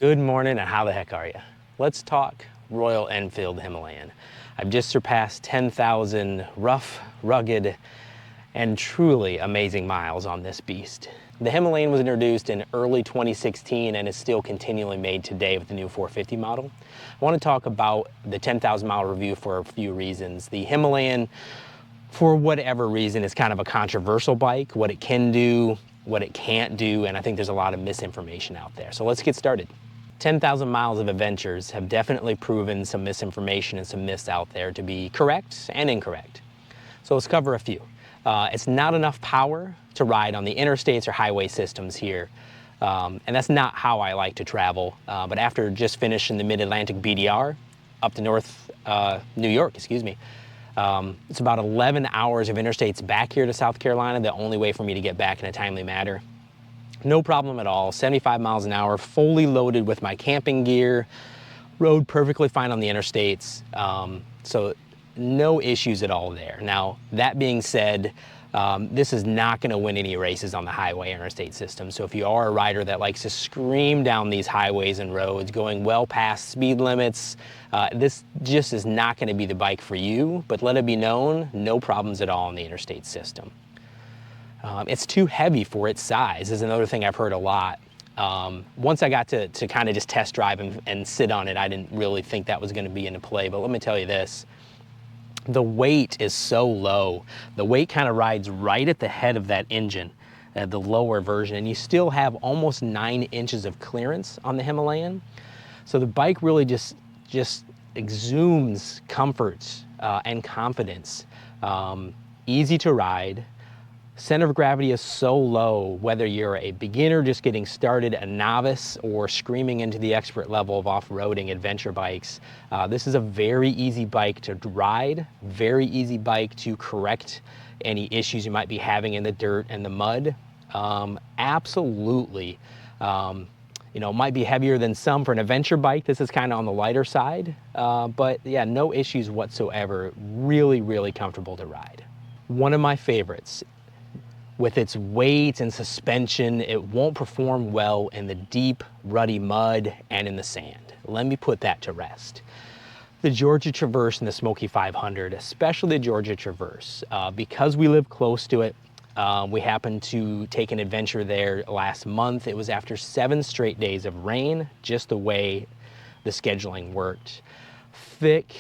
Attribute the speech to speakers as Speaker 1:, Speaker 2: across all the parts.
Speaker 1: Good morning, and how the heck are you? Let's talk Royal Enfield Himalayan. I've just surpassed 10,000 rough, rugged, and truly amazing miles on this beast. The Himalayan was introduced in early 2016 and is still continually made today with the new 450 model. I want to talk about the 10,000 mile review for a few reasons. The Himalayan, for whatever reason, is kind of a controversial bike, what it can do, what it can't do, and I think there's a lot of misinformation out there. So let's get started. 10,000 miles of adventures have definitely proven some misinformation and some myths out there to be correct and incorrect. So let's cover a few. It's not enough power to ride on the interstates or highway systems here. And that's not how I like to travel. But after just finishing the Mid-Atlantic BDR up to New York, it's about 11 hours of interstates back here to South Carolina, the only way for me to get back in a timely manner. No problem at all, 75 miles an hour, fully loaded with my camping gear, rode perfectly fine on the interstates, so no issues at all there. Now, that being said, this is not gonna win any races on the highway interstate system, so if you are a rider that likes to scream down these highways and roads, going well past speed limits, this just is not gonna be the bike for you, but let it be known, no problems at all in the interstate system. It's too heavy for its size is another thing I've heard a lot. Once I got to kind of just test drive and sit on it, I didn't really think that was going to be into play, but let me tell you this. The weight is so low. The weight kind of rides right at the head of that engine, the lower version, and you still have almost 9 inches of clearance on the Himalayan. So the bike really just exudes comfort and confidence. Easy to ride. Center of gravity is so low, whether you're a beginner just getting started, a novice, or screaming into the expert level of off-roading adventure bikes. This is a very easy bike to ride, very easy bike to correct any issues you might be having in the dirt and the mud. Absolutely. It might be heavier than some for an adventure bike. This is kind of on the lighter side, but yeah, no issues whatsoever. Really, really comfortable to ride. One of my favorites. With its weight and suspension, it won't perform well in the deep, rutty mud and in the sand. Let me put that to rest. The Georgia Traverse and the Smoky 500, especially the Georgia Traverse, because we live close to it, we happened to take an adventure there last month. It was after 7 straight days of rain, just the way the scheduling worked. Thick,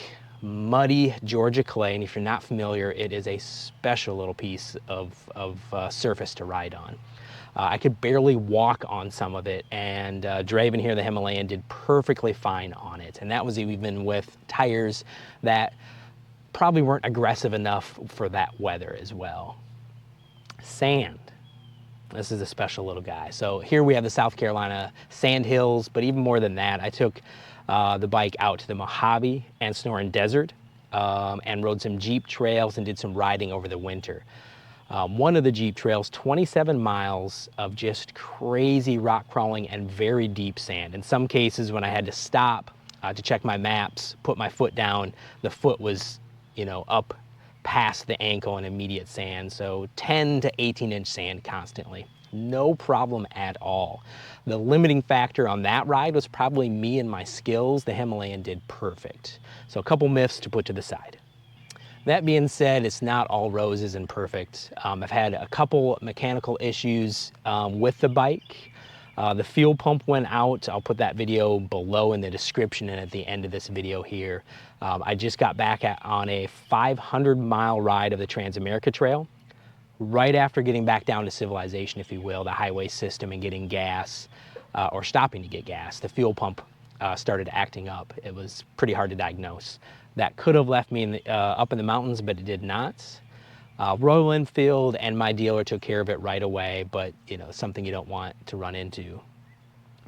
Speaker 1: muddy Georgia clay, and if you're not familiar, it is a special little piece of surface to ride on. I could barely walk on some of it, and Draven here, the Himalayan, did perfectly fine on it, and that was even with tires that probably weren't aggressive enough for that weather as well. Sand. This is a special little guy. So here we have the South Carolina sand hills, but even more than that, I took the bike out to the Mojave and Sonoran Desert and rode some Jeep trails and did some riding over the winter. One of the Jeep trails, 27 miles of just crazy rock crawling and very deep sand. In some cases, when I had to stop to check my maps, put my foot down, the foot was, up past the ankle in immediate sand. So 10 to 18-inch sand constantly. No problem at all. The limiting factor on that ride was probably me and my skills. The Himalayan did perfect. So a couple myths to put to the side. That being said, it's not all roses and perfect. I've had a couple mechanical issues with the bike. The fuel pump went out. I'll put that video below in the description and at the end of this video here. I just got back on a 500-mile ride of the Trans-America Trail. Right after getting back down to civilization, if you will, the highway system, and getting gas, or stopping to get gas, the fuel pump started acting up. It was pretty hard to diagnose. That could have left me up in the mountains, but it did not. Royal Enfield and my dealer took care of it right away, but something you don't want to run into.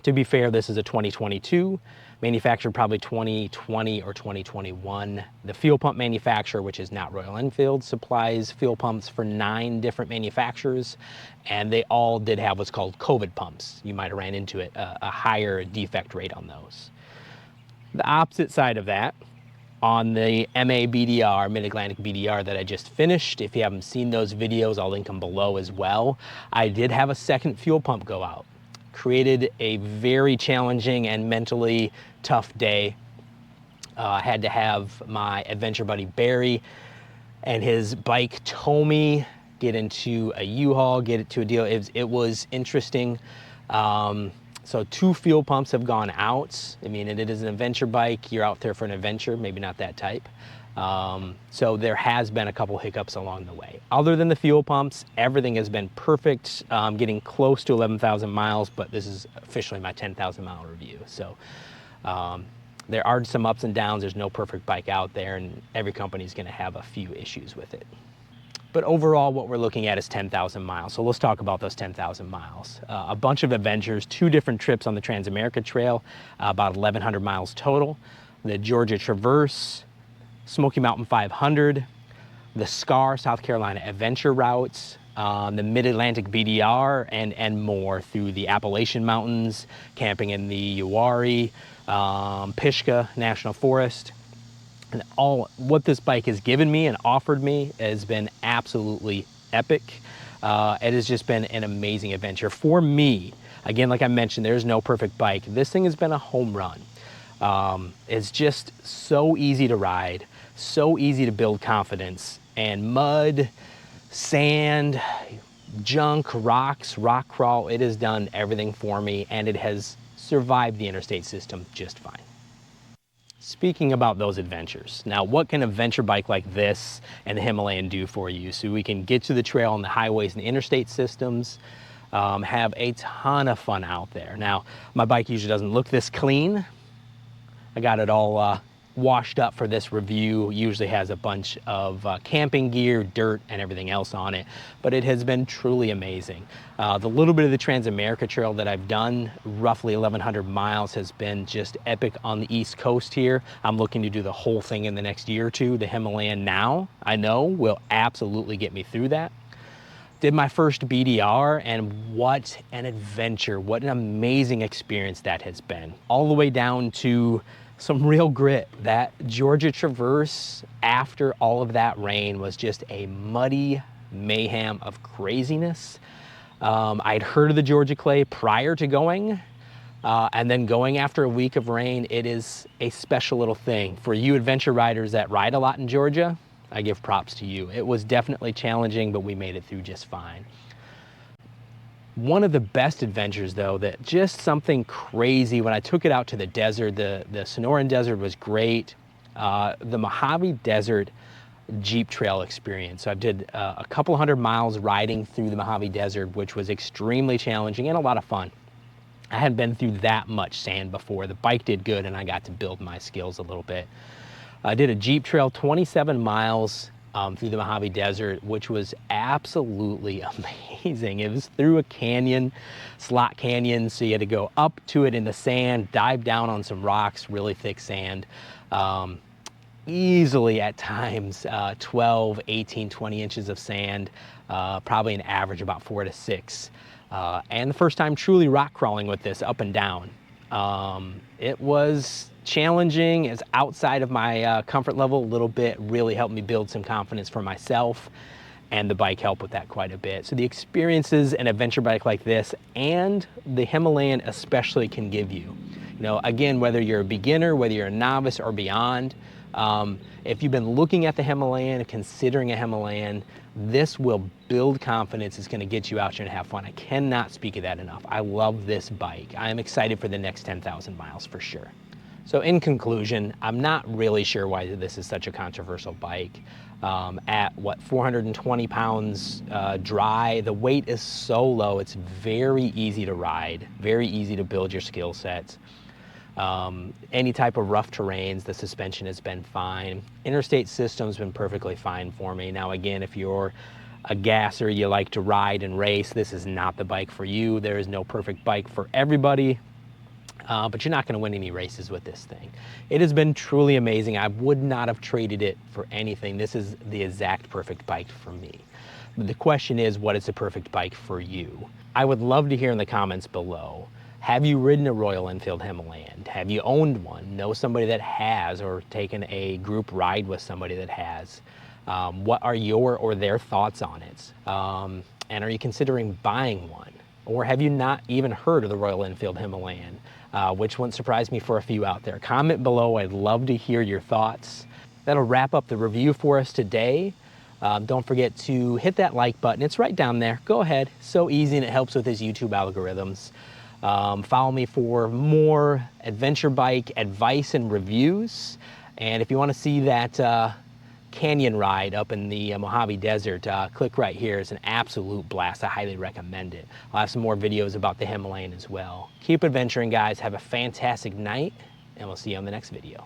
Speaker 1: To be fair, this is a 2022, manufactured probably 2020 or 2021. The fuel pump manufacturer, which is not Royal Enfield, supplies fuel pumps for 9 different manufacturers, and they all did have what's called COVID pumps. You might have ran into it, a higher defect rate on those. The opposite side of that, on the MA BDR, Mid-Atlantic BDR that I just finished, if you haven't seen those videos, I'll link them below as well. I did have a second fuel pump go out. created a very challenging and mentally tough day. I had to have my adventure buddy Barry and his bike tow me, get into a U-Haul, get it to a deal. It was interesting. So 2 fuel pumps have gone out. I mean, it is an adventure bike. You're out there for an adventure, maybe not that type. So there has been a couple hiccups along the way. Other than the fuel pumps, everything has been perfect. Getting close to 11,000 miles, but this is officially my 10,000 mile review. So there are some ups and downs. There's no perfect bike out there, and every company is going to have a few issues with it. But overall, what we're looking at is 10,000 miles. So let's talk about those 10,000 miles. A bunch of adventures, 2 different trips on the Trans-America Trail, about 1,100 miles total. The Georgia Traverse, Smoky Mountain 500, the SCAR, South Carolina Adventure Routes, the Mid-Atlantic BDR, and more through the Appalachian Mountains, camping in the Uwharrie, Pishka National Forest. And all what this bike has given me and offered me has been absolutely epic. It has just been an amazing adventure. For me, again, like I mentioned, there's no perfect bike. This thing has been a home run. It's just so easy to ride, so easy to build confidence, and mud, sand, junk, rocks, rock crawl, it has done everything for me, and it has survived the interstate system just fine. Speaking about those adventures, now what can a adventure bike like this and the Himalayan do for you? So we can get to the trail on the highways and the interstate systems, have a ton of fun out there. Now, my bike usually doesn't look this clean. I got it all washed up for this review. Usually has a bunch of camping gear, dirt, and everything else on it, but it has been truly amazing. The little bit of the Trans-America Trail that I've done, roughly 1,100 miles, has been just epic on the East Coast here. I'm looking to do the whole thing in the next year or two. The Himalayan now, I know, will absolutely get me through that. Did my first BDR, and what an adventure, what an amazing experience that has been. All the way down to some real grit. That Georgia Traverse, after all of that rain, was just a muddy mayhem of craziness. I'd heard of the Georgia clay prior to going, and then going after a week of rain, it is a special little thing. For you adventure riders that ride a lot in Georgia, I give props to you. It was definitely challenging, but we made it through just fine. One of the best adventures, though, that just something crazy, when I took it out to the desert, the Sonoran Desert was great. The Mojave Desert Jeep Trail experience. So I did a couple 100 miles riding through the Mojave Desert, which was extremely challenging and a lot of fun. I hadn't been through that much sand before. The bike did good, and I got to build my skills a little bit. I did a Jeep Trail, 27 miles through the Mojave Desert, which was absolutely amazing. It was through a canyon, slot canyon, so you had to go up to it in the sand, dive down on some rocks, really thick sand. Easily at times 12, 18, 20 inches of sand, probably an average about 4 to 6. And the first time truly rock crawling with this up and down. It was challenging, it's outside of my comfort level a little bit, really helped me build some confidence for myself, and the bike helped with that quite a bit. So the experiences an adventure bike like this and the Himalayan especially can give you. You know, again, whether you're a beginner, whether you're a novice or beyond, if you've been looking at the Himalayan, considering a Himalayan, this will build confidence. It's going to get you out here and have fun. I cannot speak of that enough. I love this bike. I am excited for the next 10,000 miles for sure. So in conclusion, I'm not really sure why this is such a controversial bike. At what, 420 pounds dry, the weight is so low, it's very easy to ride, very easy to build your skill sets. Any type of rough terrains, the suspension has been fine. Interstate system's been perfectly fine for me. Now again, if you're a gasser, you like to ride and race, this is not the bike for you. There is no perfect bike for everybody. But you're not going to win any races with this thing. It has been truly amazing. I would not have traded it for anything. This is the exact perfect bike for me. But the question is, what is the perfect bike for you? I would love to hear in the comments below. Have you ridden a Royal Enfield Himalayan? Have you owned one? Know somebody that has, or taken a group ride with somebody that has? What are your or their thoughts on it? And are you considering buying one? Or have you not even heard of the Royal Enfield Himalayan? Which wouldn't surprise me for a few out there. Comment below, I'd love to hear your thoughts. That'll wrap up the review for us today. Don't forget to hit that like button. It's right down there. Go ahead. So easy, and it helps with his YouTube algorithms. Follow me for more adventure bike advice and reviews. And if you want to see that canyon ride up in the Mojave Desert, click right here. It's an absolute blast. I highly recommend it. I'll have some more videos about the Himalayan as well. Keep adventuring, guys. Have a fantastic night, and we'll see you on the next video.